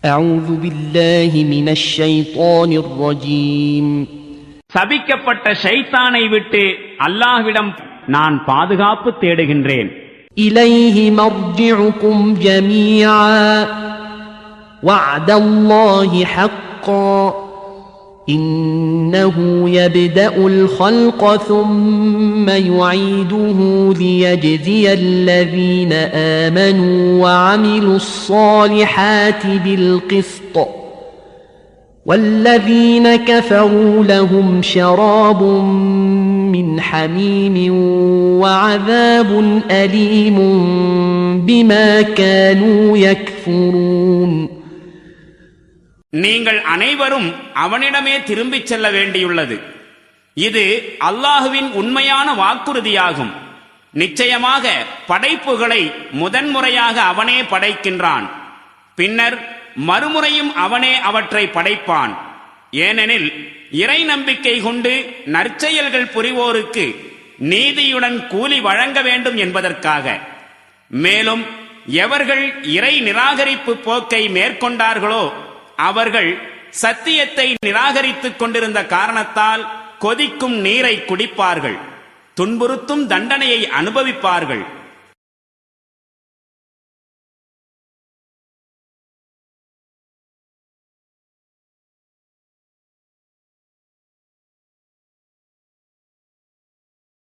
أعوذ بالله من الشيطان الرجيم. சபிக்கப்பட்ட ஷைத்தானை விட்டு அல்லாஹ்விடம் நான் பாதுகாப்பு தேடுகின்றேன். إليه مرجعكم جميعا وعد الله حقا إنه يبدأ الخلق ثم يعيده ليجزي الذين آمنوا وعملوا الصالحات بالقسط والذين كفروا لهم شراب من حميم وعذاب أليم بما كانوا يكفرون. நீங்கள் அனைவரும் அவனிடமே திரும்பிச் செல்ல வேண்டியுள்ளது. இது அல்லாஹுவின் உண்மையான வாக்குறுதியாகும். நிச்சயமாக படைப்புகளை முதன்முறையாக அவனே படைக்கின்றான். பின்னர் மறுமுறையும் அவனே அவற்றை படைப்பான். ஏனெனில் இறை நம்பிக்கை கொண்டு நற்செயல்கள் புரிவோருக்கு நீதியுடன் கூலி வழங்க வேண்டும் என்பதற்காக. மேலும் எவர்கள் இறை நிராகரிப்பு போக்கை மேற்கொண்டார்களோ அவர்கள் சத்தியத்தை நிராகரித்துக் கொண்டிருந்த காரணத்தால் கொதிக்கும் நீரை குடிப்பார்கள், துன்புறுத்தும் தண்டனையை அனுபவிப்பார்கள்.